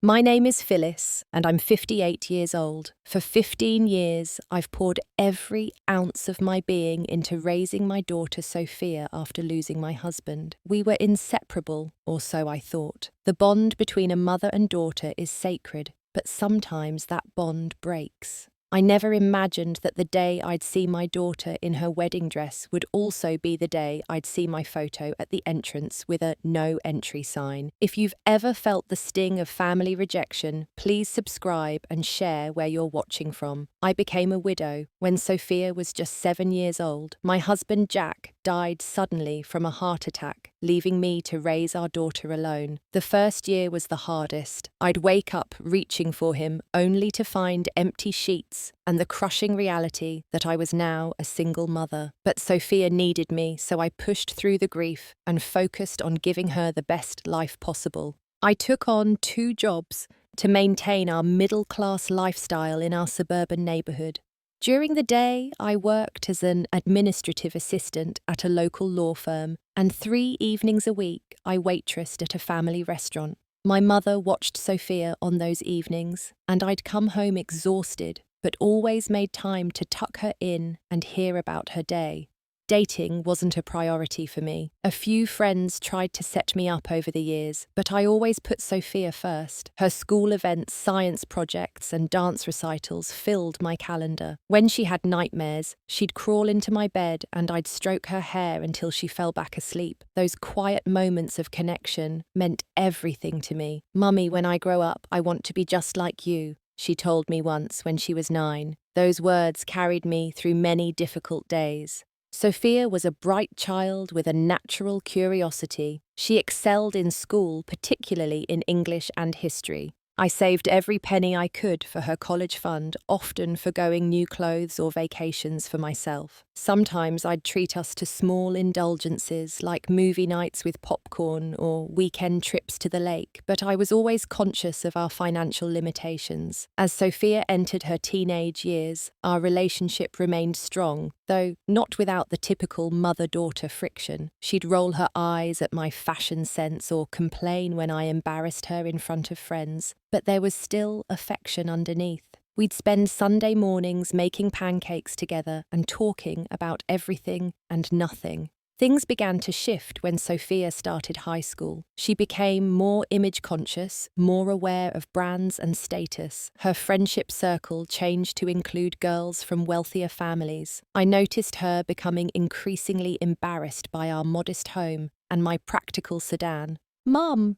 My name is Phyllis, and I'm 58 years old. For 15 years, I've poured every ounce of my being into raising my daughter Sophia after losing my husband. We were inseparable, or so I thought. The bond between a mother and daughter is sacred, but sometimes that bond breaks. I never imagined that the day I'd see my daughter in her wedding dress would also be the day I'd see my photo at the entrance with a no entry sign. If you've ever felt the sting of family rejection, please subscribe and share where you're watching from. I became a widow when Sophia was just 7 years old. My husband Jack died suddenly from a heart attack, leaving me to raise our daughter alone. The first year was the hardest. I'd wake up reaching for him only to find empty sheets and the crushing reality that I was now a single mother. But Sophia needed me, so I pushed through the grief and focused on giving her the best life possible. I took on 2 jobs to maintain our middle-class lifestyle in our suburban neighborhood. During the day, I worked as an administrative assistant at a local law firm, and 3 evenings a week, I waitressed at a family restaurant. My mother watched Sophia on those evenings, and I'd come home exhausted, but always made time to tuck her in and hear about her day. Dating wasn't a priority for me. A few friends tried to set me up over the years, but I always put Sophia first. Her school events, science projects, and dance recitals filled my calendar. When she had nightmares, she'd crawl into my bed and I'd stroke her hair until she fell back asleep. Those quiet moments of connection meant everything to me. "Mummy, when I grow up, I want to be just like you," she told me once when she was 9. Those words carried me through many difficult days. Sophia was a bright child with a natural curiosity. She excelled in school, particularly in English and history. I saved every penny I could for her college fund, often forgoing new clothes or vacations for myself. Sometimes I'd treat us to small indulgences like movie nights with popcorn or weekend trips to the lake, but I was always conscious of our financial limitations. As Sophia entered her teenage years, our relationship remained strong, though not without the typical mother-daughter friction. She'd roll her eyes at my fashion sense or complain when I embarrassed her in front of friends, but there was still affection underneath. We'd spend Sunday mornings making pancakes together and talking about everything and nothing. Things began to shift when Sophia started high school. She became more image-conscious, more aware of brands and status. Her friendship circle changed to include girls from wealthier families. I noticed her becoming increasingly embarrassed by our modest home and my practical sedan. "Mum,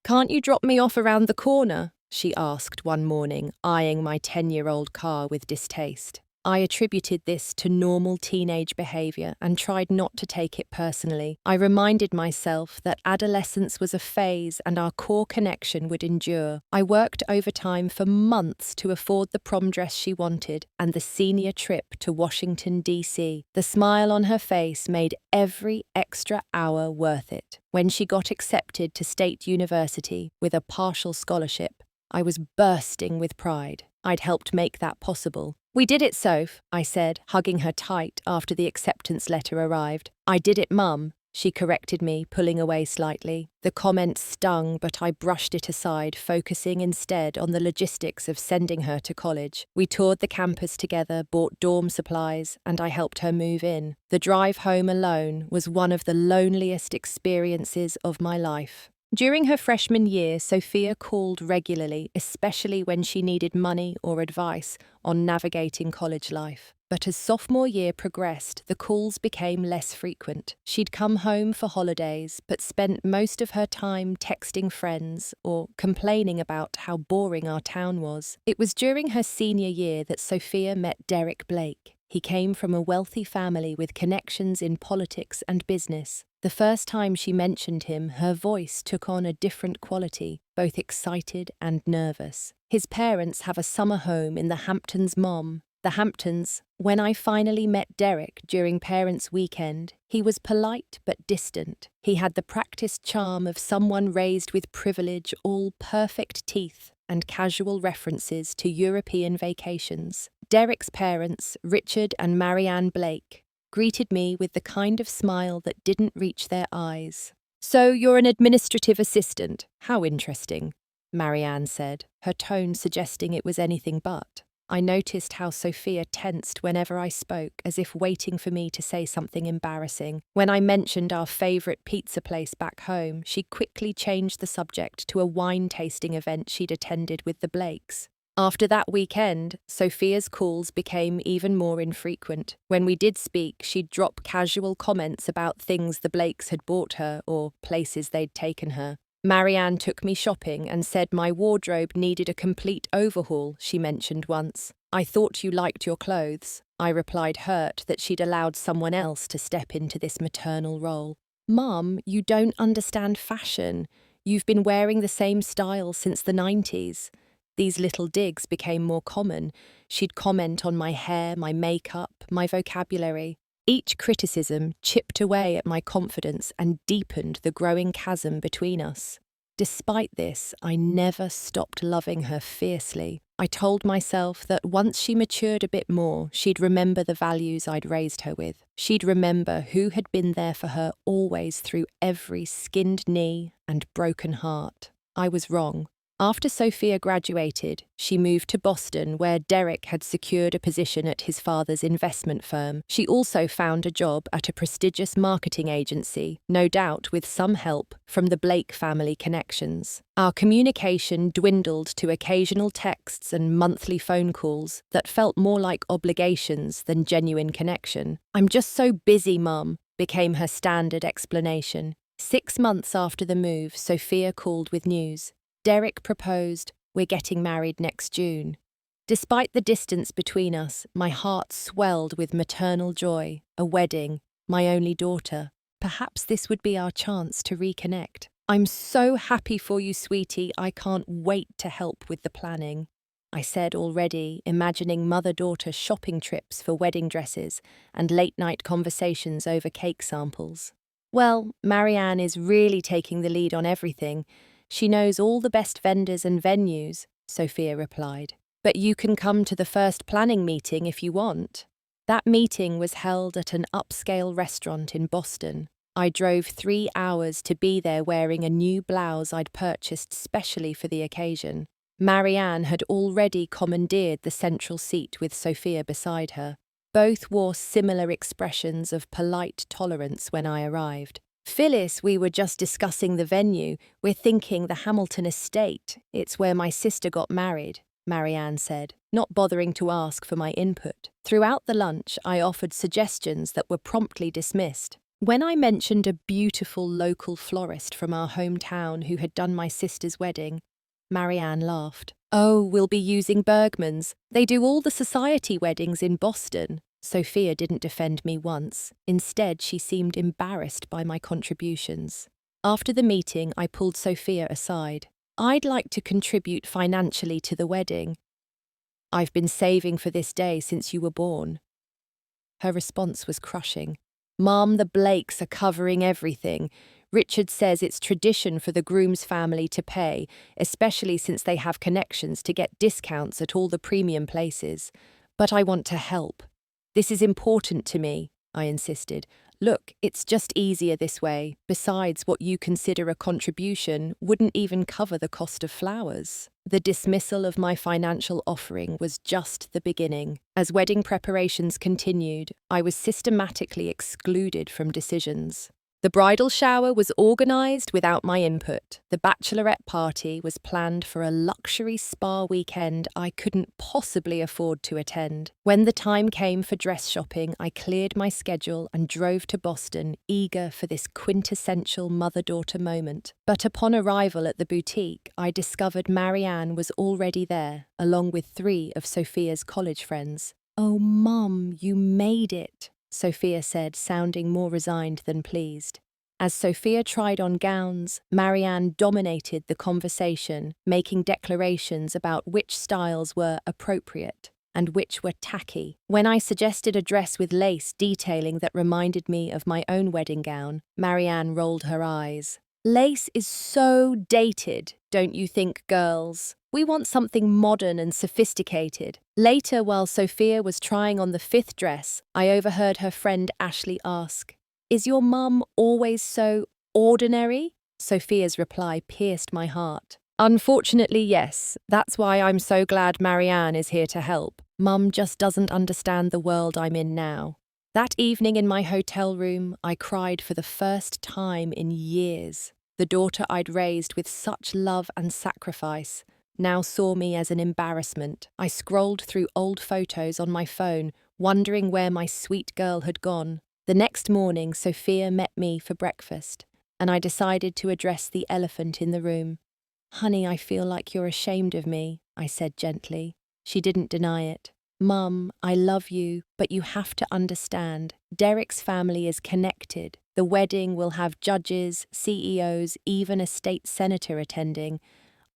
can't you drop me off around the corner?" she asked one morning, eyeing my 10-year-old car with distaste. I attributed this to normal teenage behavior and tried not to take it personally. I reminded myself that adolescence was a phase and our core connection would endure. I worked overtime for months to afford the prom dress she wanted and the senior trip to Washington, D.C. The smile on her face made every extra hour worth it. When she got accepted to State University with a partial scholarship, I was bursting with pride. I'd helped make that possible. "We did it, Soph," I said, hugging her tight after the acceptance letter arrived. "I did it, Mum," she corrected me, pulling away slightly. The comment stung, but I brushed it aside, focusing instead on the logistics of sending her to college. We toured the campus together, bought dorm supplies, and I helped her move in. The drive home alone was one of the loneliest experiences of my life. During her freshman year, Sophia called regularly, especially when she needed money or advice on navigating college life. But as sophomore year progressed, the calls became less frequent. She'd come home for holidays, but spent most of her time texting friends or complaining about how boring our town was. It was during her senior year that Sophia met Derek Blake. He came from a wealthy family with connections in politics and business. The first time she mentioned him, her voice took on a different quality, both excited and nervous. His parents have a summer home in the Hamptons, Mom. The Hamptons. When I finally met Derek during Parents' Weekend, he was polite but distant. He had the practiced charm of someone raised with privilege, all perfect teeth and casual references to European vacations. Derek's parents, Richard and Marianne Blake, greeted me with the kind of smile that didn't reach their eyes. "So you're an administrative assistant. How interesting. Marianne said, her tone suggesting it was anything but. I noticed how Sophia tensed whenever I spoke, as if waiting for me to say something embarrassing. When I mentioned our favourite pizza place back home, she quickly changed the subject to a wine tasting event she'd attended with the Blakes. After that weekend, Sophia's calls became even more infrequent. When we did speak, she'd drop casual comments about things the Blakes had bought her or places they'd taken her. Marianne took me shopping and said my wardrobe needed a complete overhaul, she mentioned once. I thought you liked your clothes. I replied, hurt that she'd allowed someone else to step into this maternal role. Mum, you don't understand fashion. You've been wearing the same style since the 90s. These little digs became more common. She'd comment on my hair, my makeup, my vocabulary. Each criticism chipped away at my confidence and deepened the growing chasm between us. Despite this, I never stopped loving her fiercely. I told myself that once she matured a bit more, she'd remember the values I'd raised her with. She'd remember who had been there for her always through every skinned knee and broken heart. I was wrong. After Sophia graduated, she moved to Boston, where Derek had secured a position at his father's investment firm. She also found a job at a prestigious marketing agency, no doubt with some help from the Blake family connections. Our communication dwindled to occasional texts and monthly phone calls that felt more like obligations than genuine connection. "I'm just so busy, Mum," became her standard explanation. 6 months after the move, Sophia called with news. Derek proposed, "We're getting married next June." Despite the distance between us, my heart swelled with maternal joy. A wedding, my only daughter. Perhaps this would be our chance to reconnect. "I'm so happy for you, sweetie. I can't wait to help with the planning," I said already, imagining mother-daughter shopping trips for wedding dresses and late-night conversations over cake samples. "Well, Marianne is really taking the lead on everything. She knows all the best vendors and venues," Sophia replied. "But you can come to the first planning meeting if you want." That meeting was held at an upscale restaurant in Boston. I drove 3 hours to be there wearing a new blouse I'd purchased specially for the occasion. Marianne had already commandeered the central seat with Sophia beside her. Both wore similar expressions of polite tolerance when I arrived. "Phyllis, we were just discussing the venue. We're thinking the Hamilton Estate. It's where my sister got married," Marianne said, not bothering to ask for my input. Throughout the lunch, I offered suggestions that were promptly dismissed. When I mentioned a beautiful local florist from our hometown who had done my sister's wedding, Marianne laughed. "Oh, we'll be using Bergman's. They do all the society weddings in Boston." Sophia didn't defend me once. Instead, she seemed embarrassed by my contributions. After the meeting, I pulled Sophia aside. "I'd like to contribute financially to the wedding. I've been saving for this day since you were born." Her response was crushing. "Mom, the Blakes are covering everything. Richard says it's tradition for the groom's family to pay, especially since they have connections to get discounts at all the premium places. But I want to help. This is important to me," I insisted. "Look, it's just easier this way. Besides, what you consider a contribution wouldn't even cover the cost of flowers." The dismissal of my financial offering was just the beginning. As wedding preparations continued, I was systematically excluded from decisions. The bridal shower was organised without my input. The bachelorette party was planned for a luxury spa weekend I couldn't possibly afford to attend. When the time came for dress shopping, I cleared my schedule and drove to Boston, eager for this quintessential mother-daughter moment. But upon arrival at the boutique, I discovered Marianne was already there, along with 3 of Sophia's college friends. "Oh, Mum, you made it," Sophia said, sounding more resigned than pleased. As Sophia tried on gowns, Marianne dominated the conversation, making declarations about which styles were appropriate and which were tacky. When I suggested a dress with lace detailing that reminded me of my own wedding gown, Marianne rolled her eyes. "Lace is so dated, don't you think, girls? We want something modern and sophisticated." Later, while Sophia was trying on the 5th dress, I overheard her friend Ashley ask, "Is your mum always so ordinary?" Sophia's reply pierced my heart. Unfortunately, yes. That's why I'm so glad Marianne is here to help. Mum just doesn't understand the world I'm in now. That evening in my hotel room, I cried for the first time in years. The daughter I'd raised with such love and sacrifice now saw me as an embarrassment. I scrolled through old photos on my phone, wondering where my sweet girl had gone. The next morning, Sophia met me for breakfast, and I decided to address the elephant in the room. "Honey, I feel like you're ashamed of me," I said gently. She didn't deny it. "Mum, I love you, but you have to understand. Derek's family is connected. The wedding will have judges, CEOs, even a state senator attending.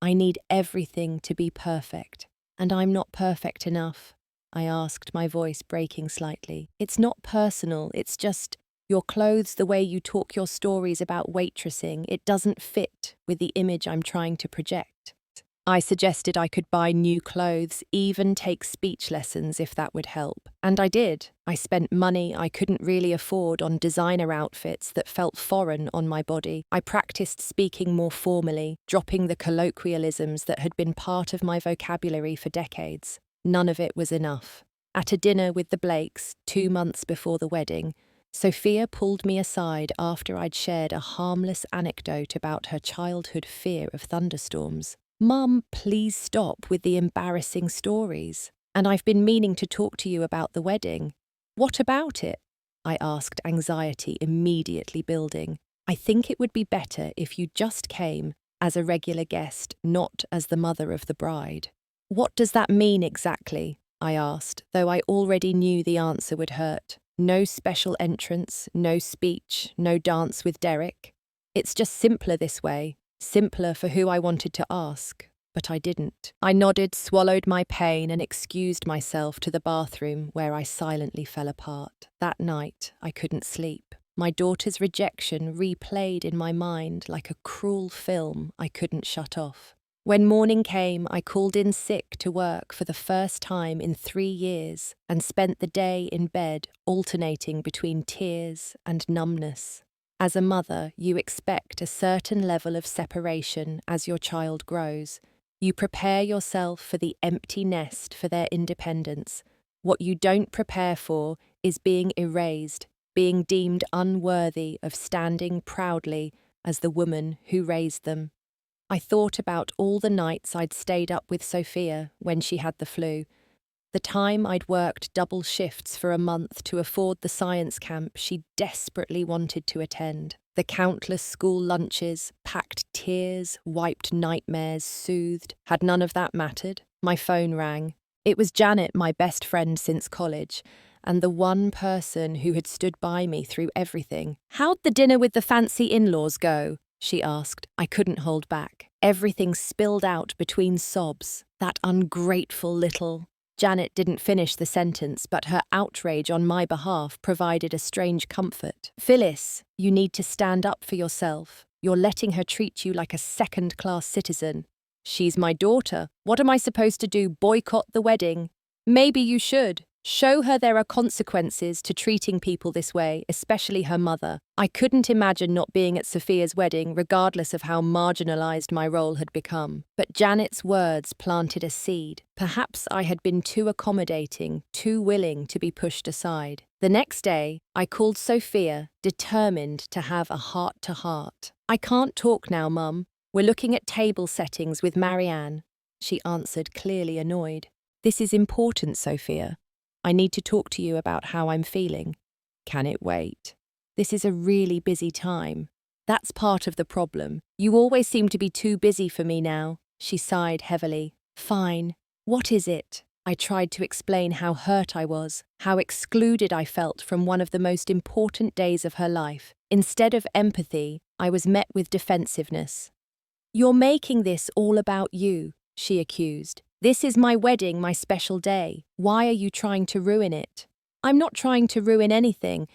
I need everything to be perfect. And I'm not perfect enough," I asked, my voice breaking slightly. "It's not personal, it's just your clothes, the way you talk your stories about waitressing, it doesn't fit with the image I'm trying to project." I suggested I could buy new clothes, even take speech lessons if that would help. And I did. I spent money I couldn't really afford on designer outfits that felt foreign on my body. I practiced speaking more formally, dropping the colloquialisms that had been part of my vocabulary for decades. None of it was enough. At a dinner with the Blakes, 2 months before the wedding, Sophia pulled me aside after I'd shared a harmless anecdote about her childhood fear of thunderstorms. "Mum, please stop with the embarrassing stories. And I've been meaning to talk to you about the wedding." "What about it?" I asked, anxiety immediately building. "I think it would be better if you just came as a regular guest, not as the mother of the bride." "What does that mean exactly?" I asked, though I already knew the answer would hurt. No special entrance, no speech, no dance with Derek. It's just simpler this way, simpler for who I wanted to ask, but I didn't. I nodded, swallowed my pain, and excused myself to the bathroom where I silently fell apart. That night, I couldn't sleep. My daughter's rejection replayed in my mind like a cruel film I couldn't shut off. When morning came, I called in sick to work for the first time in 3 years and spent the day in bed, alternating between tears and numbness. As a mother, you expect a certain level of separation as your child grows. You prepare yourself for the empty nest for their independence. What you don't prepare for is being erased, being deemed unworthy of standing proudly as the woman who raised them. I thought about all the nights I'd stayed up with Sophia when she had the flu, the time I'd worked double shifts for a month to afford the science camp she desperately wanted to attend, the countless school lunches, packed tears, wiped nightmares, soothed. Had none of that mattered? My phone rang. It was Janet, my best friend since college, and the one person who had stood by me through everything. "How'd the dinner with the fancy in-laws go?" she asked. I couldn't hold back. Everything spilled out between sobs. "That ungrateful little..." Janet didn't finish the sentence, but her outrage on my behalf provided a strange comfort. "Phyllis, you need to stand up for yourself. You're letting her treat you like a second-class citizen." "She's my daughter. What am I supposed to do, boycott the wedding?" "Maybe you should. Show her there are consequences to treating people this way, especially her mother." I couldn't imagine not being at Sophia's wedding, regardless of how marginalized my role had become. But Janet's words planted a seed. Perhaps I had been too accommodating, too willing to be pushed aside. The next day, I called Sophia, determined to have a heart-to-heart. "I can't talk now, Mum. We're looking at table settings with Marianne." She answered, clearly annoyed. "This is important, Sophia. I need to talk to you about how I'm feeling." "Can it wait?" "This is a really busy time." "That's part of the problem. You always seem to be too busy for me now." She sighed heavily. "Fine. What is it?" I tried to explain how hurt I was, how excluded I felt from one of the most important days of her life. Instead of empathy, I was met with defensiveness. "You're making this all about you," she accused. "This is my wedding, my special day. Why are you trying to ruin it?" "I'm not trying to ruin anything.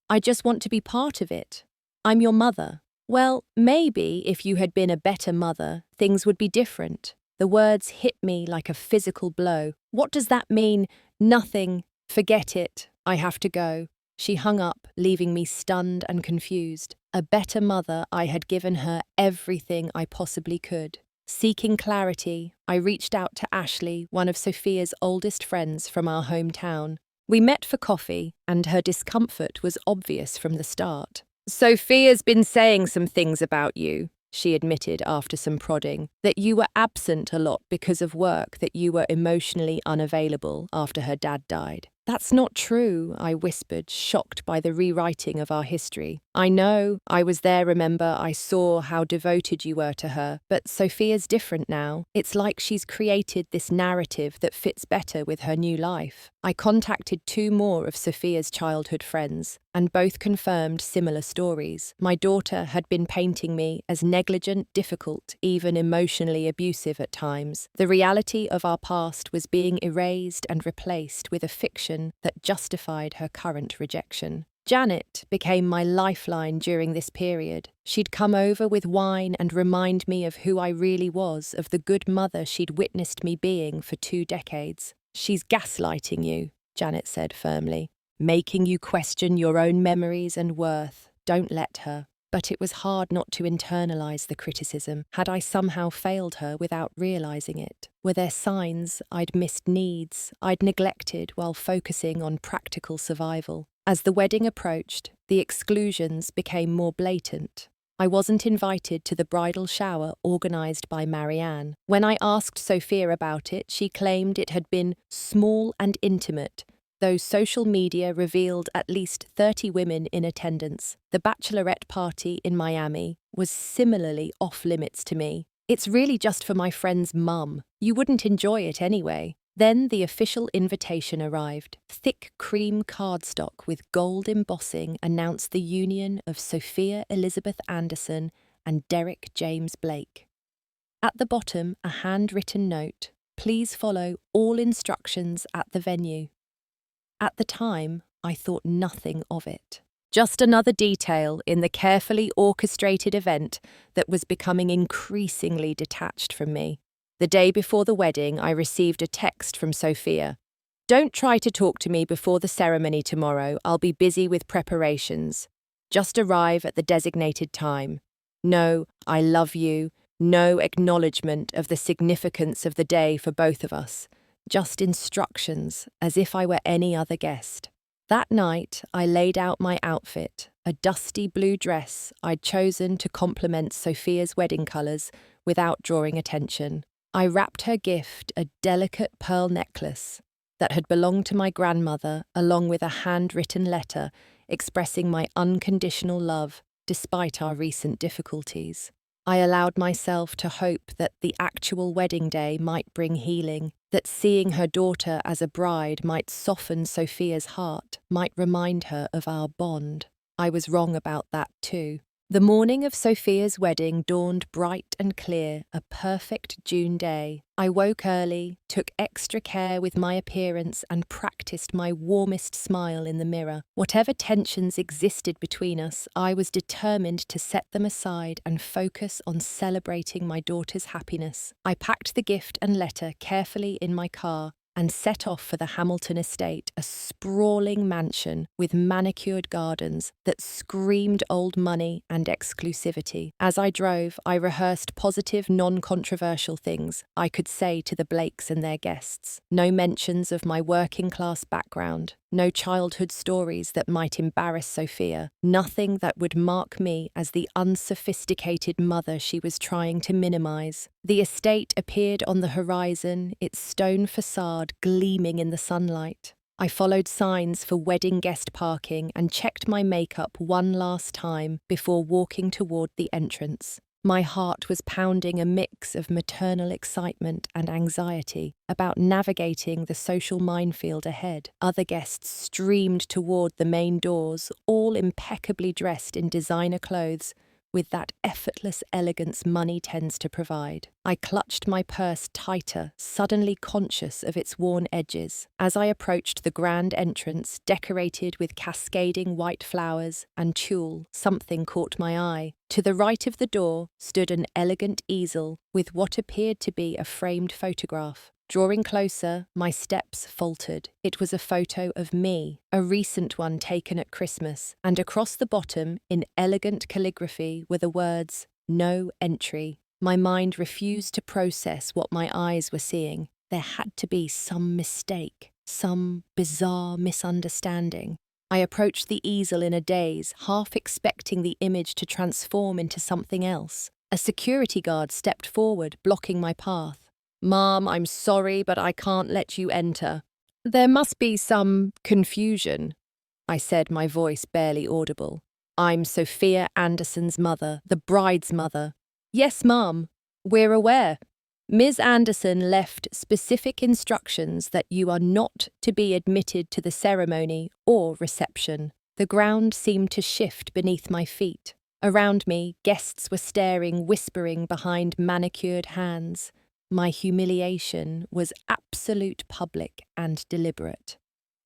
I just want to be part of it. I'm your mother." "Well, maybe if you had been a better mother, things would be different." The words hit me like a physical blow. "What does that mean?" "Nothing. Forget it. I have to go." She hung up, leaving me stunned and confused. A better mother, I had given her everything I possibly could. Seeking clarity, I reached out to Ashley, one of Sophia's oldest friends from our hometown. We met for coffee, and her discomfort was obvious from the start. "Sophia's been saying some things about you," she admitted after some prodding, "that you were absent a lot because of work, that you were emotionally unavailable after her dad died." "That's not true," I whispered, shocked by the rewriting of our history. "I know, I was there, remember, I saw how devoted you were to her, but Sophia's different now. It's like she's created this narrative that fits better with her new life." I contacted 2 more of Sophia's childhood friends, and both confirmed similar stories. My daughter had been painting me as negligent, difficult, even emotionally abusive at times. The reality of our past was being erased and replaced with a fiction that justified her current rejection. Janet became my lifeline during this period. She'd come over with wine and remind me of who I really was, of the good mother she'd witnessed me being for 2 decades. "She's gaslighting you," Janet said firmly, "making you question your own memories and worth. Don't let her." But it was hard not to internalize the criticism. Had I somehow failed her without realizing it? Were there signs I'd missed needs I'd neglected while focusing on practical survival? As the wedding approached, the exclusions became more blatant. I wasn't invited to the bridal shower organized by Marianne. When I asked Sophia about it, she claimed it had been small and intimate, though social media revealed at least 30 women in attendance. The bachelorette party in Miami was similarly off-limits to me. "It's really just for my friend's mum. You wouldn't enjoy it anyway." Then the official invitation arrived. Thick cream cardstock with gold embossing announced the union of Sophia Elizabeth Anderson and Derek James Blake. At the bottom, a handwritten note: "Please follow all instructions at the venue." At the time, I thought nothing of it. Just another detail in the carefully orchestrated event that was becoming increasingly detached from me. The day before the wedding, I received a text from Sophia. "Don't try to talk to me before the ceremony tomorrow. I'll be busy with preparations. Just arrive at the designated time. No, I love you. No acknowledgement of the significance of the day for both of us. Just instructions, as if I were any other guest." That night, I laid out my outfit, a dusty blue dress I'd chosen to complement Sophia's wedding colours without drawing attention. I wrapped her gift, a delicate pearl necklace that had belonged to my grandmother, along with a handwritten letter expressing my unconditional love despite our recent difficulties. I allowed myself to hope that the actual wedding day might bring healing, that seeing her daughter as a bride might soften Sophia's heart, might remind her of our bond. I was wrong about that too. The morning of Sophia's wedding dawned bright and clear, a perfect June day. I woke early, took extra care with my appearance, and practiced my warmest smile in the mirror. Whatever tensions existed between us, I was determined to set them aside and focus on celebrating my daughter's happiness. I packed the gift and letter carefully in my car and set off for the Hamilton estate, a sprawling mansion with manicured gardens that screamed old money and exclusivity. As I drove, I rehearsed positive, non-controversial things I could say to the Blakes and their guests. No mentions of my working-class background, no childhood stories that might embarrass Sophia, nothing that would mark me as the unsophisticated mother she was trying to minimize. The estate appeared on the horizon, its stone facade gleaming in the sunlight. I followed signs for wedding guest parking and checked my makeup one last time before walking toward the entrance. My heart was pounding a mix of maternal excitement and anxiety about navigating the social minefield ahead. Other guests streamed toward the main doors, all impeccably dressed in designer clothes, with that effortless elegance money tends to provide. I clutched my purse tighter, suddenly conscious of its worn edges. As I approached the grand entrance, decorated with cascading white flowers and tulle, something caught my eye. To the right of the door stood an elegant easel with what appeared to be a framed photograph. Drawing closer, my steps faltered. It was a photo of me, a recent one taken at Christmas, and across the bottom, in elegant calligraphy, were the words, "No entry." My mind refused to process what my eyes were seeing. There had to be some mistake, some bizarre misunderstanding. I approached the easel in a daze, half expecting the image to transform into something else. A security guard stepped forward, blocking my path. "Mom, I'm sorry, but I can't let you enter." "There must be some confusion," I said, my voice barely audible. "I'm Sophia Anderson's mother, the bride's mother." "Yes, Mom, we're aware. Ms. Anderson left specific instructions that you are not to be admitted to the ceremony or reception." The ground seemed to shift beneath my feet. Around me, guests were staring, whispering behind manicured hands. My humiliation was absolute, public, and deliberate.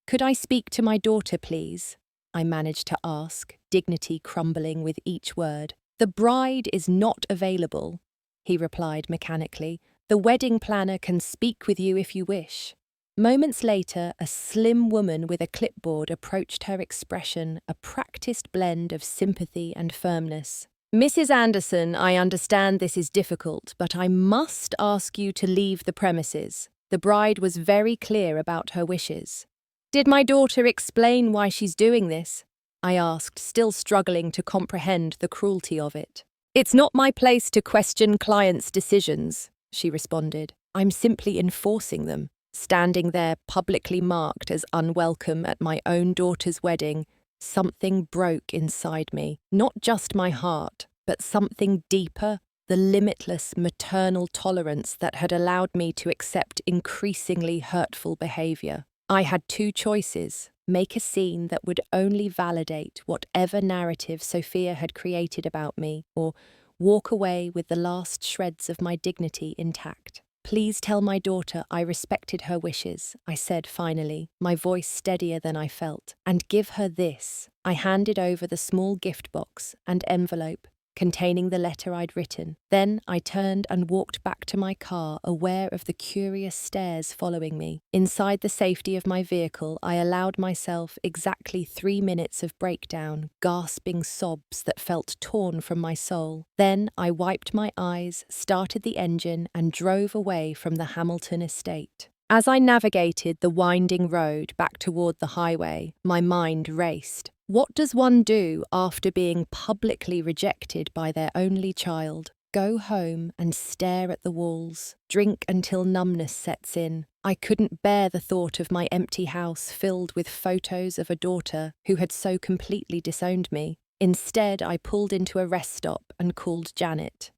"Could I speak to my daughter, please?" I managed to ask, dignity crumbling with each word. "The bride is not available," he replied mechanically. "The wedding planner can speak with you if you wish." Moments later, a slim woman with a clipboard approached, her expression a practiced blend of sympathy and firmness. "Mrs. Anderson, I understand this is difficult, but I must ask you to leave the premises." The bride was very clear about her wishes. "Did my daughter explain why she's doing this?" I asked, still struggling to comprehend the cruelty of it. "It's not my place to question clients' decisions," she responded. "I'm simply enforcing them." Standing there publicly marked as unwelcome at my own daughter's wedding, something broke inside me. Not just my heart, but something deeper, the limitless maternal tolerance that had allowed me to accept increasingly hurtful behavior. I had two choices: make a scene that would only validate whatever narrative Sophia had created about me, or walk away with the last shreds of my dignity intact. "Please tell my daughter I respected her wishes," I said finally, my voice steadier than I felt. "And give her this." I handed over the small gift box and envelope containing the letter I'd written. Then I turned and walked back to my car, aware of the curious stares following me. Inside the safety of my vehicle, I allowed myself exactly 3 minutes of breakdown, gasping sobs that felt torn from my soul. Then I wiped my eyes, started the engine, and drove away from the Hamilton estate. As I navigated the winding road back toward the highway, my mind raced. What does one do after being publicly rejected by their only child? Go home and stare at the walls, drink until numbness sets in. I couldn't bear the thought of my empty house filled with photos of a daughter who had so completely disowned me. Instead, I pulled into a rest stop and called Janet.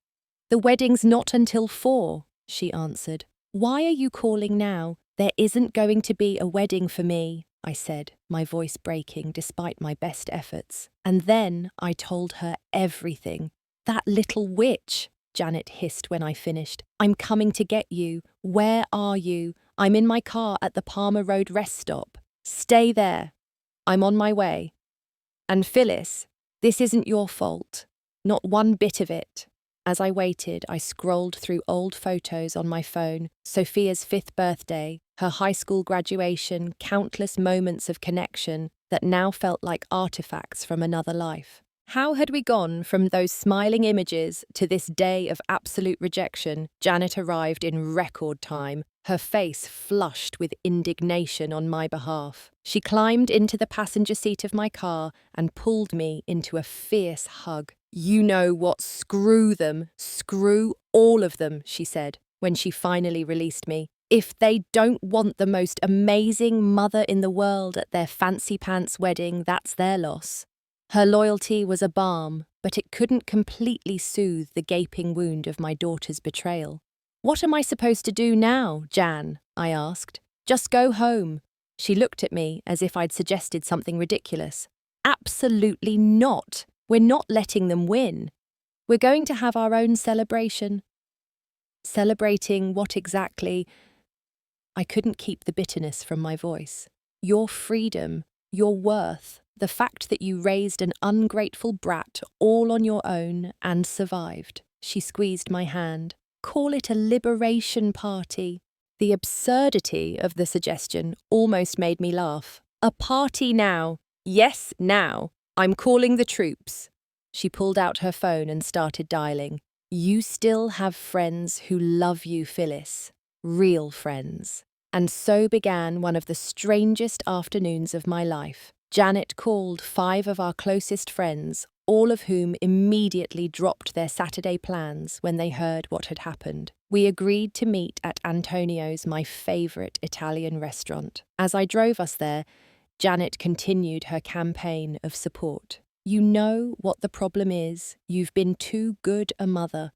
"The wedding's not until 4, she answered. "Why are you calling now? There isn't going to be a wedding for me," I said, my voice breaking despite my best efforts. And then I told her everything. "That little witch," Janet hissed when I finished. "I'm coming to get you. Where are you? I'm in my car at the Palmer Road rest stop. Stay there. I'm on my way. And Phyllis, this isn't your fault. Not one bit of it." As I waited, I scrolled through old photos on my phone: Sophia's 5th birthday, her high school graduation, countless moments of connection that now felt like artifacts from another life. How had we gone from those smiling images to this day of absolute rejection? Janet arrived in record time, her face flushed with indignation on my behalf. She climbed into the passenger seat of my car and pulled me into a fierce hug. "You know what? Screw them. Screw all of them," she said, when she finally released me. "If they don't want the most amazing mother in the world at their fancy pants wedding, that's their loss." Her loyalty was a balm, but it couldn't completely soothe the gaping wound of my daughter's betrayal. "What am I supposed to do now, Jan?" I asked. "Just go home." She looked at me as if I'd suggested something ridiculous. "Absolutely not. We're not letting them win. We're going to have our own celebration." Celebrating what exactly? I couldn't keep the bitterness from my voice. "Your freedom, your worth, the fact that you raised an ungrateful brat all on your own and survived." She squeezed my hand. "Call it a liberation party." The absurdity of the suggestion almost made me laugh. "A party now. Yes, now. I'm calling the troops." She pulled out her phone and started dialing. You still have friends who love you, Phyllis. Real friends. And so began one of the strangest afternoons of my life. Janet called 5 of our closest friends, all of whom immediately dropped their Saturday plans when they heard what had happened. We agreed to meet at Antonio's, my favourite Italian restaurant. As I drove us there, Janet continued her campaign of support. You know what the problem is. You've been too good a mother.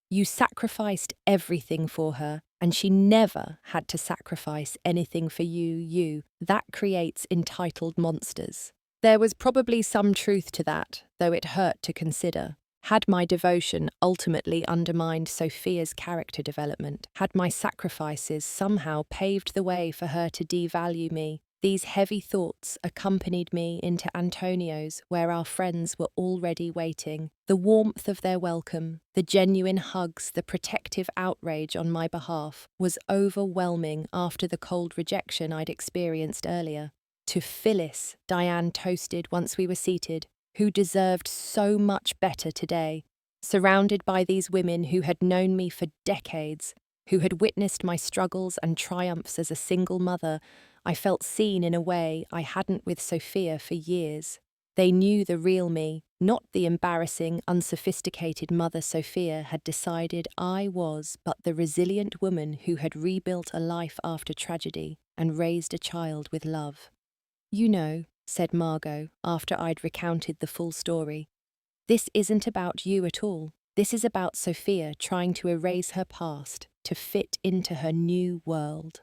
You sacrificed everything for her, and she never had to sacrifice anything for you. That creates entitled monsters. There was probably some truth to that, though it hurt to consider. Had my devotion ultimately undermined Sophia's character development? Had my sacrifices somehow paved the way for her to devalue me? These heavy thoughts accompanied me into Antonio's, where our friends were already waiting. The warmth of their welcome, the genuine hugs, the protective outrage on my behalf was overwhelming after the cold rejection I'd experienced earlier. To Phyllis, Diane toasted once we were seated, who deserved so much better today. Surrounded by these women who had known me for decades, who had witnessed my struggles and triumphs as a single mother, I felt seen in a way I hadn't with Sophia for years. They knew the real me, not the embarrassing, unsophisticated mother Sophia had decided I was, but the resilient woman who had rebuilt a life after tragedy and raised a child with love. You know, said Margot, after I'd recounted the full story, this isn't about you at all. This is about Sophia trying to erase her past, to fit into her new world.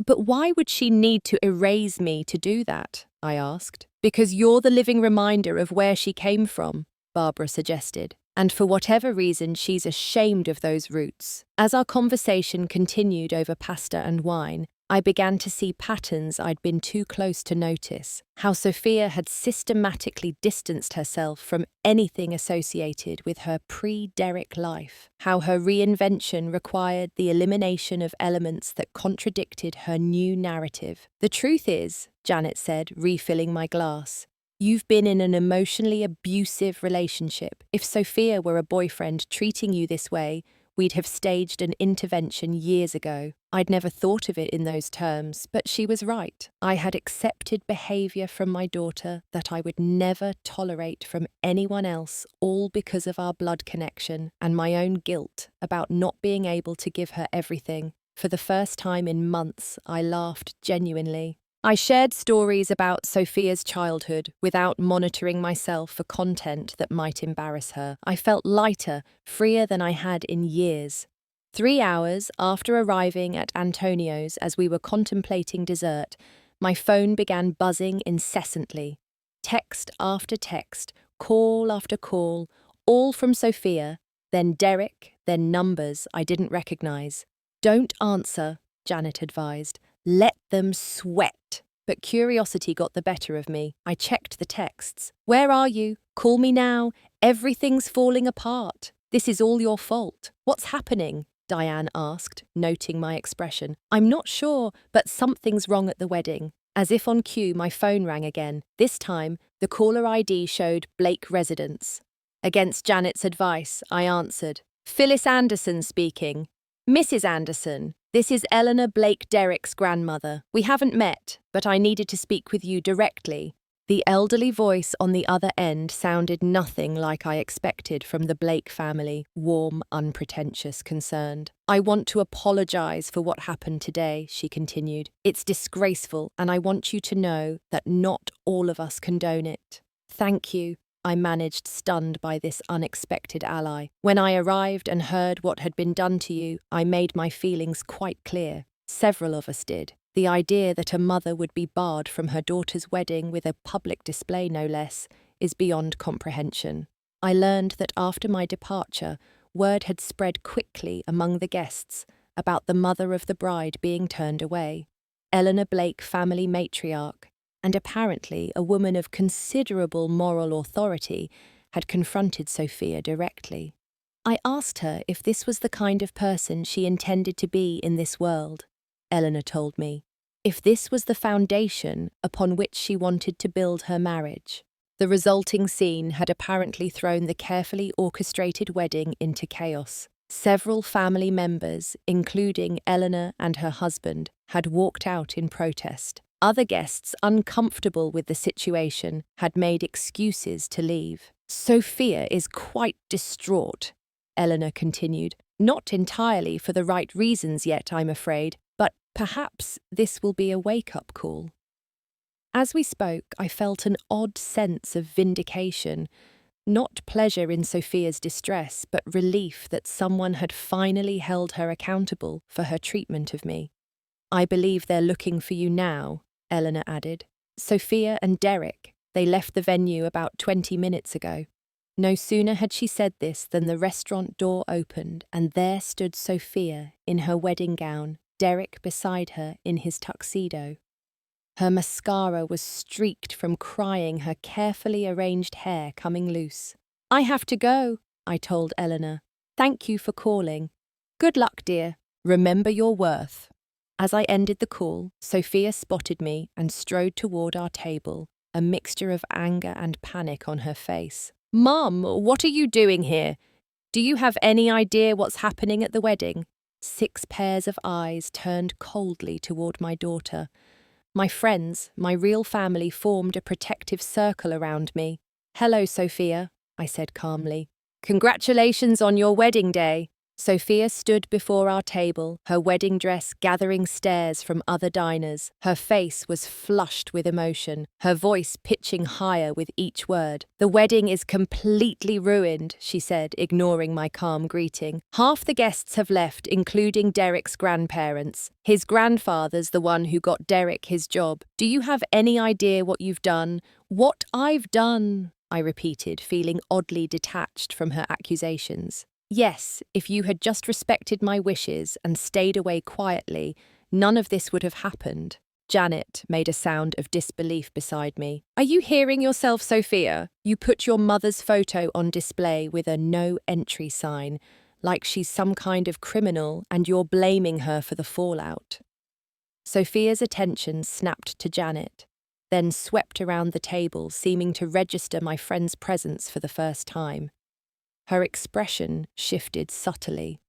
But why would she need to erase me to do that? I asked. Because you're the living reminder of where she came from, Barbara suggested. And for whatever reason, she's ashamed of those roots. As our conversation continued over pasta and wine, I began to see patterns I'd been too close to notice. How Sophia had systematically distanced herself from anything associated with her pre-Derek life. How her reinvention required the elimination of elements that contradicted her new narrative. The truth is, Janet said, refilling my glass, you've been in an emotionally abusive relationship. If Sophia were a boyfriend treating you this way, we'd have staged an intervention years ago. I'd never thought of it in those terms, but she was right. I had accepted behaviour from my daughter that I would never tolerate from anyone else, all because of our blood connection and my own guilt about not being able to give her everything. For the first time in months, I laughed genuinely. I shared stories about Sophia's childhood without monitoring myself for content that might embarrass her. I felt lighter, freer than I had in years. 3 hours after arriving at Antonio's as we were contemplating dessert, my phone began buzzing incessantly. Text after text, call after call, all from Sophia, then Derek, then numbers I didn't recognize. Don't answer, Janet advised. Let them sweat. But curiosity got the better of me. I checked the texts. Where are you? Call me now. Everything's falling apart. This is all your fault. What's happening? Diane asked, noting my expression. I'm not sure, but something's wrong at the wedding. As if on cue, my phone rang again. This time, the caller ID showed Blake Residence. Against Janet's advice, I answered. Phyllis Anderson speaking. Mrs. Anderson, this is Eleanor Blake Derrick's grandmother. We haven't met, but I needed to speak with you directly. The elderly voice on the other end sounded nothing like I expected from the Blake family, warm, unpretentious, concerned. I want to apologize for what happened today, she continued. It's disgraceful, and I want you to know that not all of us condone it. Thank you. I managed, stunned by this unexpected ally. When I arrived and heard what had been done to you, I made my feelings quite clear. Several of us did. The idea that a mother would be barred from her daughter's wedding with a public display no less is beyond comprehension. I learned that after my departure, word had spread quickly among the guests about the mother of the bride being turned away. Eleanor Blake, family matriarch, and apparently a woman of considerable moral authority, had confronted Sophia directly. I asked her if this was the kind of person she intended to be in this world. Eleanor told me, if this was the foundation upon which she wanted to build her marriage. The resulting scene had apparently thrown the carefully orchestrated wedding into chaos. Several family members, including Eleanor and her husband, had walked out in protest. Other guests, uncomfortable with the situation, had made excuses to leave. Sophia is quite distraught, Eleanor continued. Not entirely for the right reasons yet, I'm afraid, but perhaps this will be a wake-up call. As we spoke, I felt an odd sense of vindication. Not pleasure in Sophia's distress, but relief that someone had finally held her accountable for her treatment of me. I believe they're looking for you now, Eleanor added. Sophia and Derek, they left the venue about 20 minutes ago. No sooner had she said this than the restaurant door opened, and there stood Sophia in her wedding gown, Derek beside her in his tuxedo. Her mascara was streaked from crying, her carefully arranged hair coming loose. I have to go, I told Eleanor. Thank you for calling. Good luck, dear. Remember your worth. As I ended the call, Sophia spotted me and strode toward our table, a mixture of anger and panic on her face. Mum, what are you doing here? Do you have any idea what's happening at the wedding? 6 pairs of eyes turned coldly toward my daughter. My friends, my real family, formed a protective circle around me. Hello, Sophia, I said calmly. Congratulations on your wedding day. Sophia stood before our table, her wedding dress gathering stares from other diners. Her face was flushed with emotion, her voice pitching higher with each word. The wedding is completely ruined, she said, ignoring my calm greeting. Half the guests have left, including Derek's grandparents. His grandfather's the one who got Derek his job. Do you have any idea what you've done? What I've done, I repeated, feeling oddly detached from her accusations. Yes, if you had just respected my wishes and stayed away quietly, none of this would have happened. Janet made a sound of disbelief beside me. Are you hearing yourself, Sophia? You put your mother's photo on display with a no entry sign, like she's some kind of criminal and you're blaming her for the fallout. Sophia's attention snapped to Janet, then swept around the table, seeming to register my friend's presence for the first time. Her expression shifted subtly,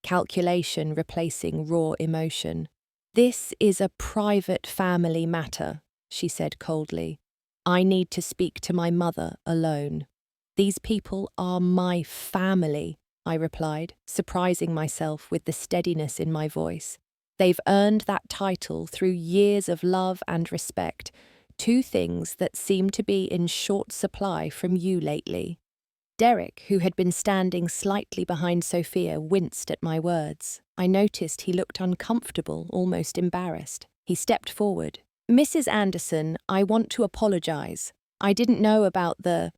calculation replacing raw emotion. This is a private family matter, she said coldly. I need to speak to my mother alone. These people are my family, I replied, surprising myself with the steadiness in my voice. They've earned that title through years of love and respect, 2 things that seem to be in short supply from you lately. Derek, who had been standing slightly behind Sophia, winced at my words. I noticed he looked uncomfortable, almost embarrassed. He stepped forward. Mrs. Anderson, I want to apologize. I didn't know about the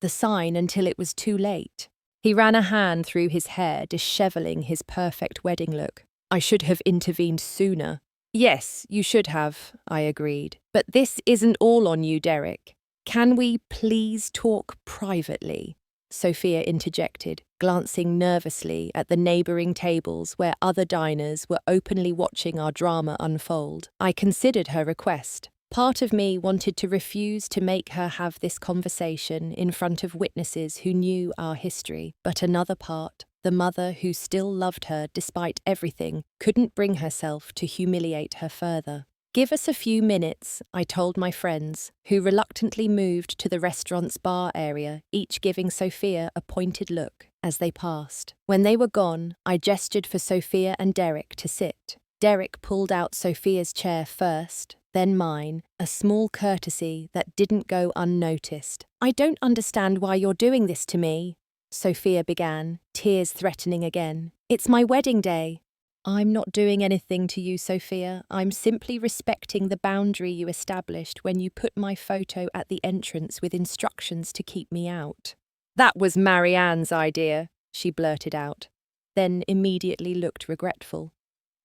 sign until it was too late. He ran a hand through his hair, disheveling his perfect wedding look. I should have intervened sooner. Yes, you should have, I agreed. But this isn't all on you, Derek. Can we please talk privately? Sophia interjected, glancing nervously at the neighbouring tables where other diners were openly watching our drama unfold. I considered her request. Part of me wanted to refuse to make her have this conversation in front of witnesses who knew our history, but another part, the mother who still loved her despite everything, couldn't bring herself to humiliate her further. Give us a few minutes, I told my friends, who reluctantly moved to the restaurant's bar area, each giving Sophia a pointed look as they passed. When they were gone, I gestured for Sophia and Derek to sit. Derek pulled out Sophia's chair first, then mine, a small courtesy that didn't go unnoticed. I don't understand why you're doing this to me, Sophia began, tears threatening again. It's my wedding day. I'm not doing anything to you, Sophia. I'm simply respecting the boundary you established when you put my photo at the entrance with instructions to keep me out. That was Marianne's idea, she blurted out, then immediately looked regretful.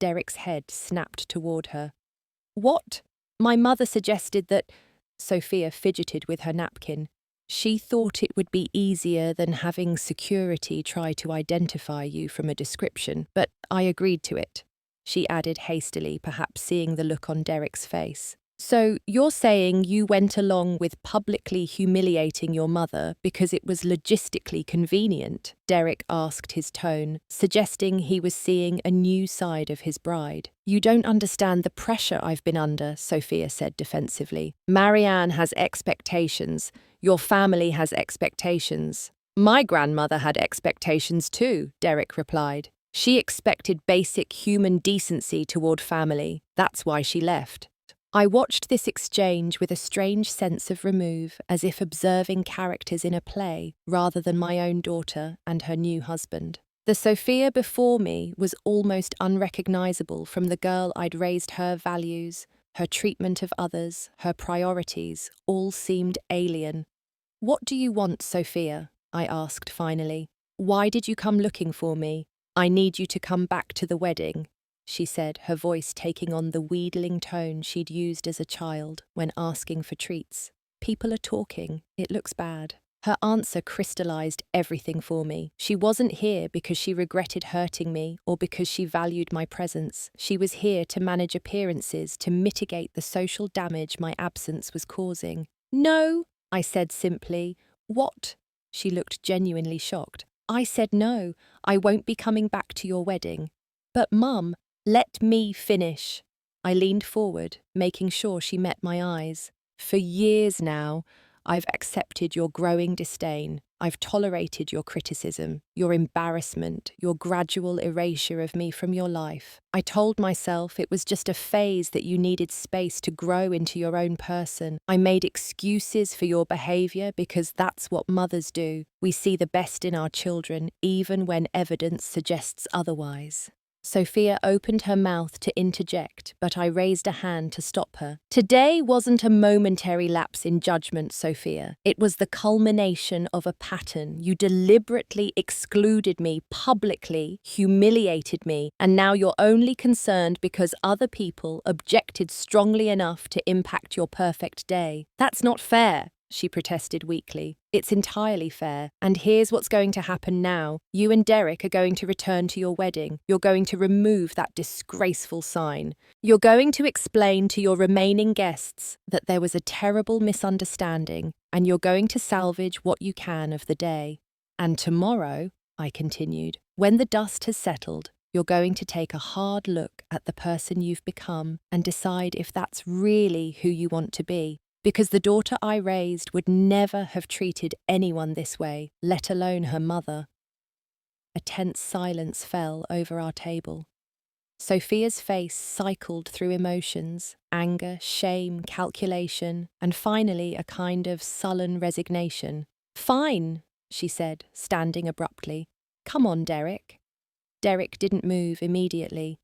Derek's head snapped toward her. What? My mother suggested that... Sophia fidgeted with her napkin. She thought it would be easier than having security try to identify you from a description, but I agreed to it, she added hastily, perhaps seeing the look on Derek's face. So you're saying you went along with publicly humiliating your mother because it was logistically convenient? Derek asked, his tone suggesting he was seeing a new side of his bride. You don't understand the pressure I've been under, Sophia said defensively. Marianne has expectations. Your family has expectations. My grandmother had expectations too, Derek replied. She expected basic human decency toward family. That's why she left. I watched this exchange with a strange sense of remove, as if observing characters in a play rather than my own daughter and her new husband. The Sophia before me was almost unrecognizable from the girl I'd raised. Her values, her treatment of others, her priorities, all seemed alien. What do you want, Sophia? I asked finally. Why did you come looking for me? I need you to come back to the wedding, she said, her voice taking on the wheedling tone she'd used as a child when asking for treats. People are talking. It looks bad. Her answer crystallized everything for me. She wasn't here because she regretted hurting me or because she valued my presence. She was here to manage appearances, to mitigate the social damage my absence was causing. No, I said simply. What? She looked genuinely shocked. I said no, I won't be coming back to your wedding. But Mum, let me finish. I leaned forward, making sure she met my eyes. For years now, I've accepted your growing disdain. I've tolerated your criticism, your embarrassment, your gradual erasure of me from your life. I told myself it was just a phase that you needed space to grow into your own person. I made excuses for your behavior because that's what mothers do. We see the best in our children, even when evidence suggests otherwise. Sophia opened her mouth to interject, but I raised a hand to stop her. Today wasn't a momentary lapse in judgment, Sophia. It was the culmination of a pattern. You deliberately excluded me, publicly humiliated me, and now you're only concerned because other people objected strongly enough to impact your perfect day. That's not fair, she protested weakly. It's entirely fair. And here's what's going to happen now. You and Derek are going to return to your wedding. You're going to remove that disgraceful sign. You're going to explain to your remaining guests that there was a terrible misunderstanding, and you're going to salvage what you can of the day. And tomorrow, I continued, when the dust has settled, you're going to take a hard look at the person you've become and decide if that's really who you want to be. Because the daughter I raised would never have treated anyone this way, let alone her mother. A tense silence fell over our table. Sophia's face cycled through emotions, anger, shame, calculation, and finally a kind of sullen resignation. Fine, she said, standing abruptly. Come on, Derek. Derek didn't move immediately.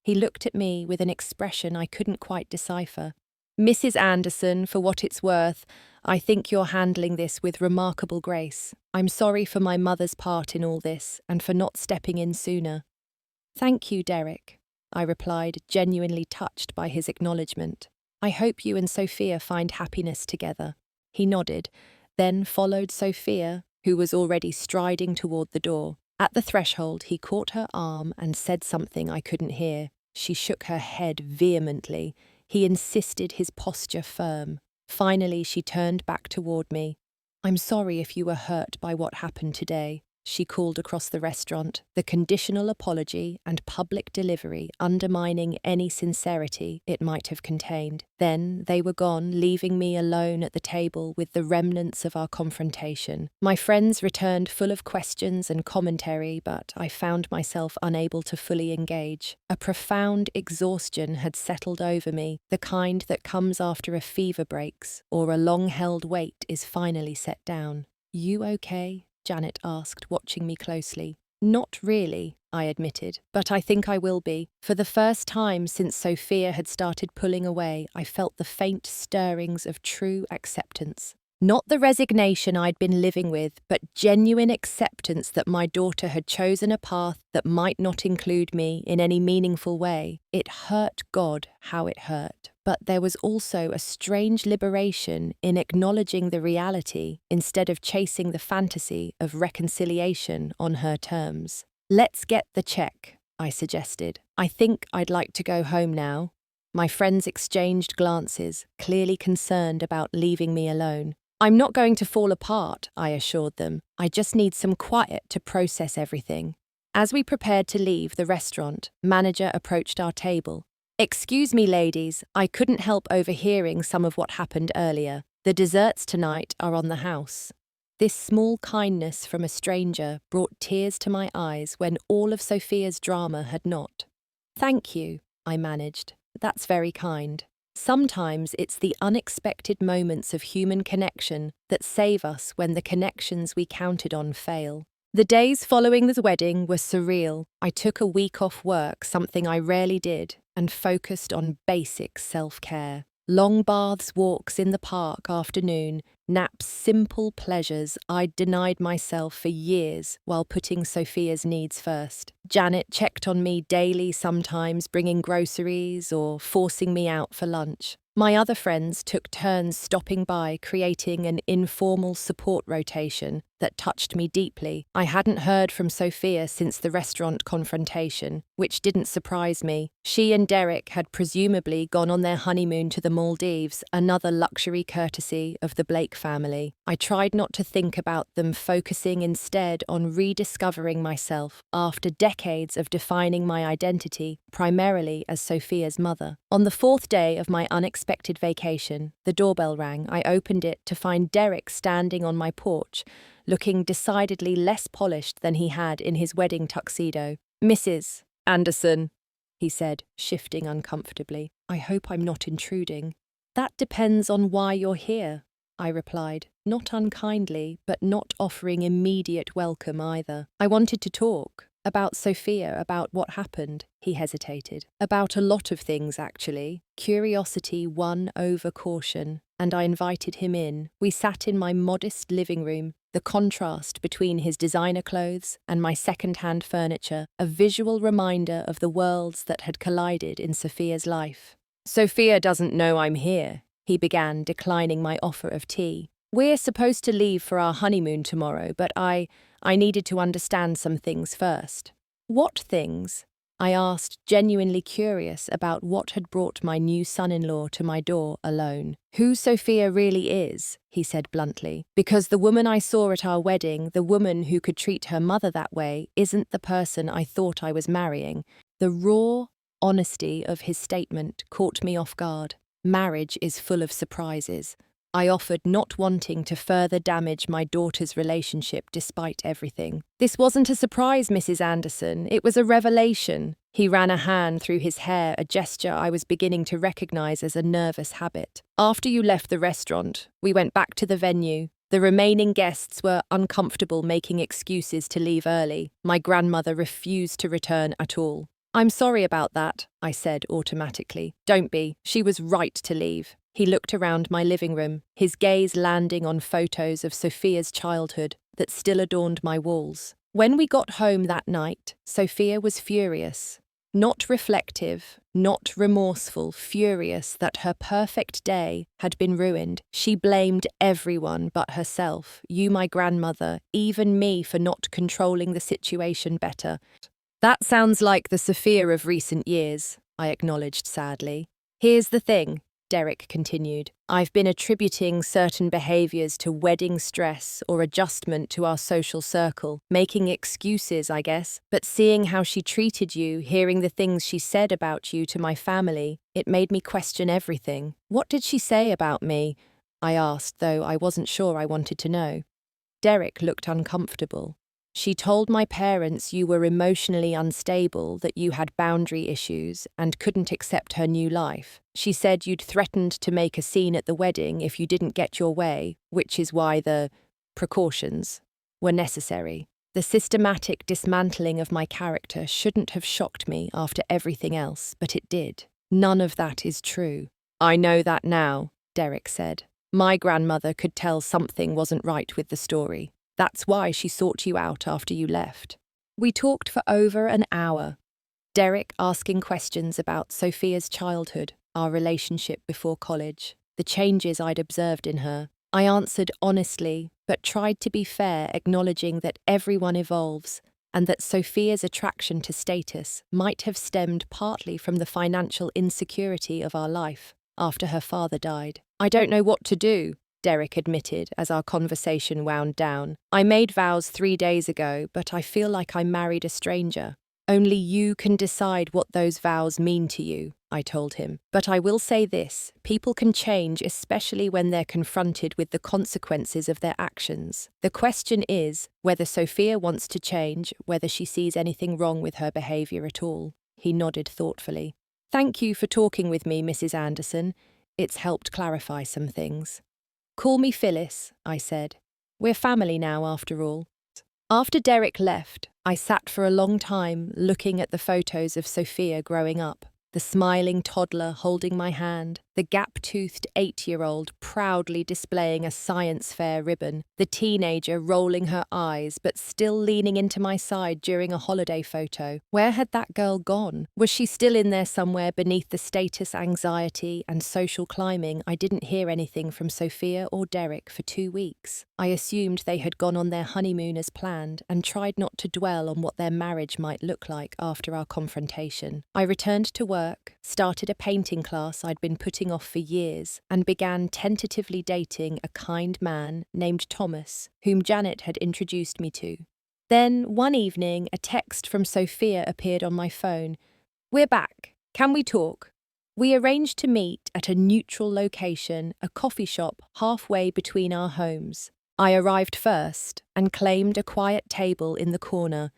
He looked at me with an expression I couldn't quite decipher. Mrs. Anderson, for what it's worth, I think you're handling this with remarkable grace. I'm sorry for my mother's part in all this and for not stepping in sooner. Thank you, Derek, I replied, genuinely touched by his acknowledgement. I hope you and Sophia find happiness together. He nodded, then followed Sophia, who was already striding toward the door. At the threshold, he caught her arm and said something I couldn't hear. She shook her head vehemently. He insisted his posture firm. Finally, she turned back toward me. I'm sorry if you were hurt by what happened today, she called across the restaurant, the conditional apology and public delivery undermining any sincerity it might have contained. Then they were gone, leaving me alone at the table with the remnants of our confrontation. My friends returned full of questions and commentary, but I found myself unable to fully engage. A profound exhaustion had settled over me, the kind that comes after a fever breaks or a long-held weight is finally set down. You okay? Janet asked, watching me closely. Not really, I admitted, but I think I will be. For the first time since Sophia had started pulling away, I felt the faint stirrings of true acceptance. Not the resignation I'd been living with, but genuine acceptance that my daughter had chosen a path that might not include me in any meaningful way. It hurt God how it hurt, but there was also a strange liberation in acknowledging the reality instead of chasing the fantasy of reconciliation on her terms. Let's get the check, I suggested. I think I'd like to go home now. My friends exchanged glances, clearly concerned about leaving me alone. I'm not going to fall apart, I assured them. I just need some quiet to process everything. As we prepared to leave the restaurant, manager approached our table. Excuse me, ladies, I couldn't help overhearing some of what happened earlier. The desserts tonight are on the house. This small kindness from a stranger brought tears to my eyes when all of Sophia's drama had not. Thank you, I managed. That's very kind. Sometimes it's the unexpected moments of human connection that save us when the connections we counted on fail. The days following the wedding were surreal. I took a week off work, something I rarely did, and focused on basic self-care. Long baths, walks in the park afternoon, naps, simple pleasures I'd denied myself for years while putting Sophia's needs first. Janet checked on me daily, sometimes bringing groceries or forcing me out for lunch. My other friends took turns stopping by, creating an informal support rotation that touched me deeply. I hadn't heard from Sophia since the restaurant confrontation, which didn't surprise me. She and Derek had presumably gone on their honeymoon to the Maldives, another luxury courtesy of the Blake family. I tried not to think about them, focusing instead on rediscovering myself after decades of defining my identity primarily as Sophia's mother. On the fourth day of my unexpected vacation, the doorbell rang. I opened it to find Derek standing on my porch, looking decidedly less polished than he had in his wedding tuxedo. "Mrs. Anderson," he said, shifting uncomfortably. "I hope I'm not intruding." "That depends on why you're here," I replied, not unkindly, but not offering immediate welcome either. "I wanted to talk. About Sophia, about what happened," he hesitated. "About a lot of things, actually. Curiosity won over caution, and I invited him in. We sat in my modest living room, the contrast between his designer clothes and my second-hand furniture, a visual reminder of the worlds that had collided in Sophia's life. "Sophia doesn't know I'm here," he began, declining my offer of tea. "We're supposed to leave for our honeymoon tomorrow, but I needed to understand some things first." "What things?" I asked, genuinely curious about what had brought my new son-in-law to my door alone. "Who Sophia really is," he said bluntly. "Because the woman I saw at our wedding, the woman who could treat her mother that way, isn't the person I thought I was marrying." The raw honesty of his statement caught me off guard. Marriage is full of surprises. I offered, not wanting to further damage my daughter's relationship despite everything. "This wasn't a surprise, Mrs. Anderson. It was a revelation." He ran a hand through his hair, a gesture I was beginning to recognize as a nervous habit. "After you left the restaurant, we went back to the venue. The remaining guests were uncomfortable making excuses to leave early. My grandmother refused to return at all." "I'm sorry about that," I said automatically. "Don't be. She was right to leave." He looked around my living room, his gaze landing on photos of Sophia's childhood that still adorned my walls. When we got home that night, Sophia was furious. Not reflective, not remorseful, furious that her perfect day had been ruined. She blamed everyone but herself, you, my grandmother, even me for not controlling the situation better. "That sounds like the Sophia of recent years," I acknowledged sadly. "Here's the thing," Derek continued. "I've been attributing certain behaviours to wedding stress or adjustment to our social circle, making excuses, I guess. But seeing how she treated you, hearing the things she said about you to my family, it made me question everything." "What did she say about me?" I asked, though I wasn't sure I wanted to know. Derek looked uncomfortable. "She told my parents you were emotionally unstable, that you had boundary issues, and couldn't accept her new life. She said you'd threatened to make a scene at the wedding if you didn't get your way, which is why the precautions were necessary. The systematic dismantling of my character shouldn't have shocked me after everything else, but it did. None of that is true." "I know that now," Derek said. "My grandmother could tell something wasn't right with the story. That's why she sought you out after you left." We talked for over an hour, Derek asking questions about Sophia's childhood, our relationship before college, the changes I'd observed in her. I answered honestly, but tried to be fair, acknowledging that everyone evolves, and that Sophia's attraction to status might have stemmed partly from the financial insecurity of our life after her father died. "I don't know what to do," Derek admitted as our conversation wound down. "I made vows 3 days ago, but I feel like I married a stranger. Only you can decide what those vows mean to you," I told him. "But I will say this, people can change, especially when they're confronted with the consequences of their actions. The question is whether Sophia wants to change, whether she sees anything wrong with her behaviour at all." He nodded thoughtfully. "Thank you for talking with me, Mrs. Anderson. It's helped clarify some things." "Call me Phyllis," I said. "We're family now, after all." After Derek left, I sat for a long time looking at the photos of Sophia growing up. The smiling toddler holding my hand, the gap-toothed 8-year-old proudly displaying a science fair ribbon, the teenager rolling her eyes but still leaning into my side during a holiday photo. Where had that girl gone? Was she still in there somewhere beneath the status anxiety and social climbing? I didn't hear anything from Sophia or Derek for 2 weeks. I assumed they had gone on their honeymoon as planned and tried not to dwell on what their marriage might look like after our confrontation. I returned to work, started a painting class I'd been putting off for years, and began tentatively dating a kind man named Thomas, whom Janet had introduced me to. Then, one evening, a text from Sophia appeared on my phone. "We're back. Can we talk?" We arranged to meet at a neutral location, a coffee shop halfway between our homes. I arrived first and claimed a quiet table in the corner,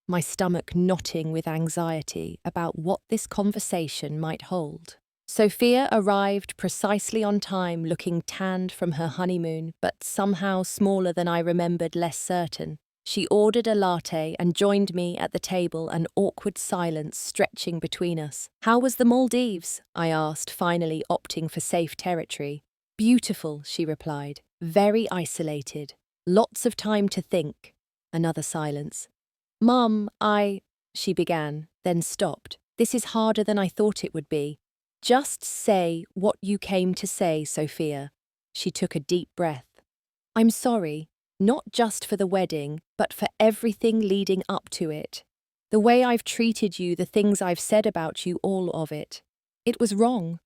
my stomach knotting with anxiety about what this conversation might hold. Sophia arrived precisely on time, looking tanned from her honeymoon, but somehow smaller than I remembered, less certain. She ordered a latte and joined me at the table, an awkward silence stretching between us. "How was the Maldives?" I asked, finally opting for safe territory. "Beautiful," she replied. "Very isolated. Lots of time to think." Another silence. "Mum, she began, then stopped. "This is harder than I thought it would be." "Just say what you came to say, Sophia." She took a deep breath. "I'm sorry, not just for the wedding, but for everything leading up to it. The way I've treated you, the things I've said about you, all of it. It was wrong."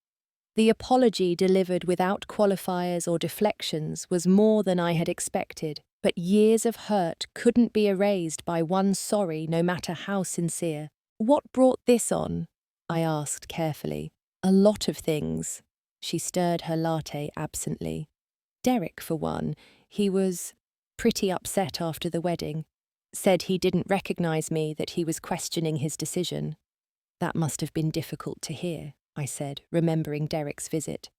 The apology, delivered without qualifiers or deflections, was more than I had expected, but years of hurt couldn't be erased by one sorry, no matter how sincere. "What brought this on?" I asked carefully. "A lot of things." She stirred her latte absently. "Derek, for one. He was pretty upset after the wedding. Said he didn't recognize me, that he was questioning his decision." "That must have been difficult to hear," I said, remembering Derek's visit.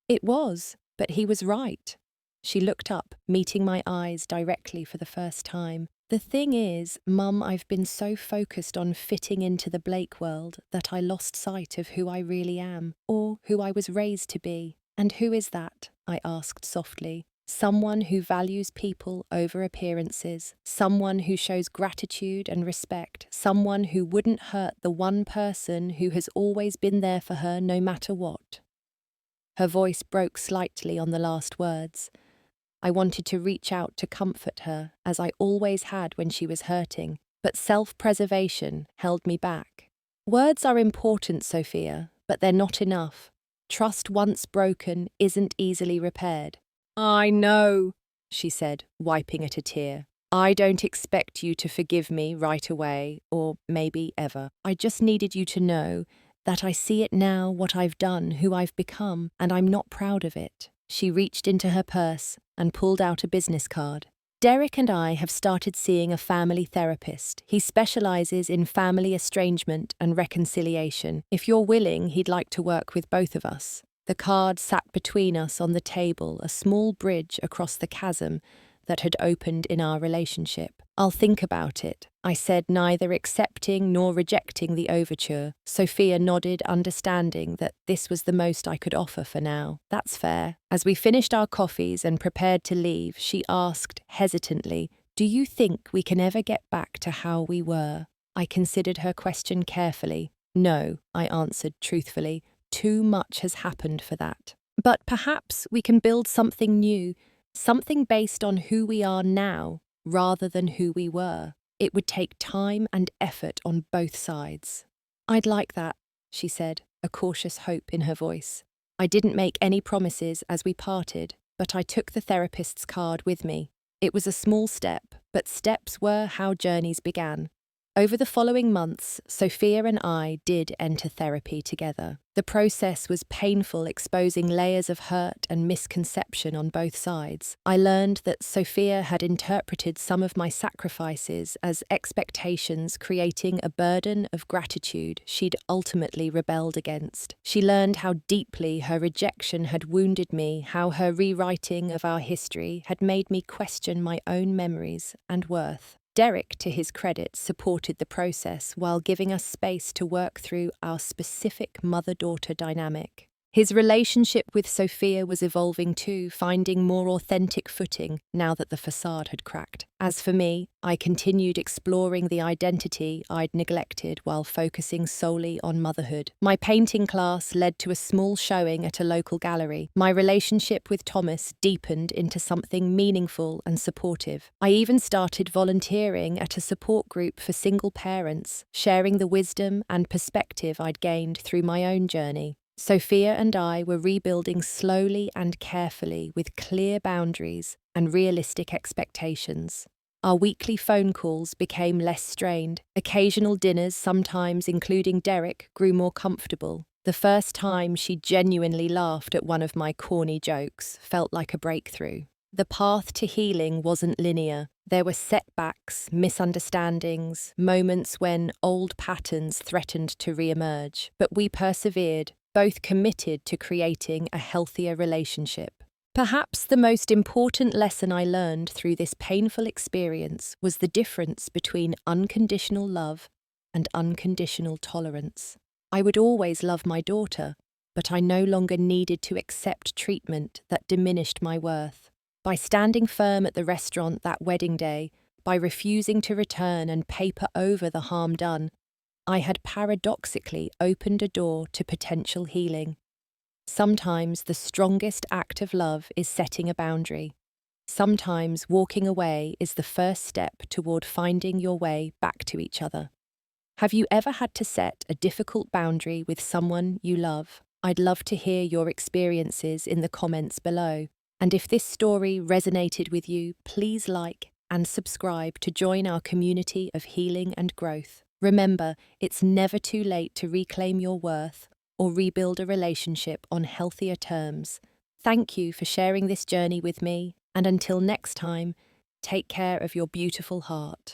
"It was, but he was right." She looked up, meeting my eyes directly for the first time. "The thing is, Mum, I've been so focused on fitting into the Blake world that I lost sight of who I really am, or who I was raised to be." "And who is that?" I asked softly. "Someone who values people over appearances, someone who shows gratitude and respect, someone who wouldn't hurt the one person who has always been there for her no matter what." Her voice broke slightly on the last words. I wanted to reach out to comfort her, as I always had when she was hurting, but self-preservation held me back. "Words are important, Sophia, but they're not enough. Trust once broken isn't easily repaired." "I know," she said, wiping at a tear. "I don't expect you to forgive me right away, or maybe ever. I just needed you to know that I see it now, what I've done, who I've become, and I'm not proud of it." She reached into her purse and pulled out a business card. "Derek and I have started seeing a family therapist. He specializes in family estrangement and reconciliation. If you're willing, he'd like to work with both of us." The card sat between us on the table, a small bridge across the chasm that had opened in our relationship. "I'll think about it," I said, neither accepting nor rejecting the overture. Sophia nodded, understanding that this was the most I could offer for now. "That's fair." As we finished our coffees and prepared to leave, she asked hesitantly, "Do you think we can ever get back to how we were?" I considered her question carefully. "No," I answered truthfully. "Too much has happened for that. But perhaps we can build something new, something based on who we are now, rather than who we were." it would take time and effort on both sides. "I'd like that," she said, a cautious hope in her voice. I didn't make any promises as we parted, but I took the therapist's card with me. It was a small step, but steps were how journeys began. Over the following months, Sophia and I did enter therapy together. The process was painful, exposing layers of hurt and misconception on both sides. I learned that Sophia had interpreted some of my sacrifices as expectations, creating a burden of gratitude she'd ultimately rebelled against. She learned how deeply her rejection had wounded me, how her rewriting of our history had made me question my own memories and worth. Derek, to his credit, supported the process while giving us space to work through our specific mother-daughter dynamic. His relationship with Sophia was evolving too, finding more authentic footing now that the facade had cracked. As for me, I continued exploring the identity I'd neglected while focusing solely on motherhood. My painting class led to a small showing at a local gallery. My relationship with Thomas deepened into something meaningful and supportive. I even started volunteering at a support group for single parents, sharing the wisdom and perspective I'd gained through my own journey. Sophia and I were rebuilding slowly and carefully with clear boundaries and realistic expectations. Our weekly phone calls became less strained. Occasional dinners, sometimes including Derek, grew more comfortable. The first time she genuinely laughed at one of my corny jokes felt like a breakthrough. The path to healing wasn't linear. There were setbacks, misunderstandings, moments when old patterns threatened to re-emerge. But we persevered, both committed to creating a healthier relationship. Perhaps the most important lesson I learned through this painful experience was the difference between unconditional love and unconditional tolerance. I would always love my daughter, but I no longer needed to accept treatment that diminished my worth. By standing firm at the restaurant that wedding day, by refusing to return and paper over the harm done, I had paradoxically opened a door to potential healing. Sometimes the strongest act of love is setting a boundary. Sometimes walking away is the first step toward finding your way back to each other. Have you ever had to set a difficult boundary with someone you love? I'd love to hear your experiences in the comments below. And if this story resonated with you, please like and subscribe to join our community of healing and growth. Remember, it's never too late to reclaim your worth or rebuild a relationship on healthier terms. Thank you for sharing this journey with me, and until next time, take care of your beautiful heart.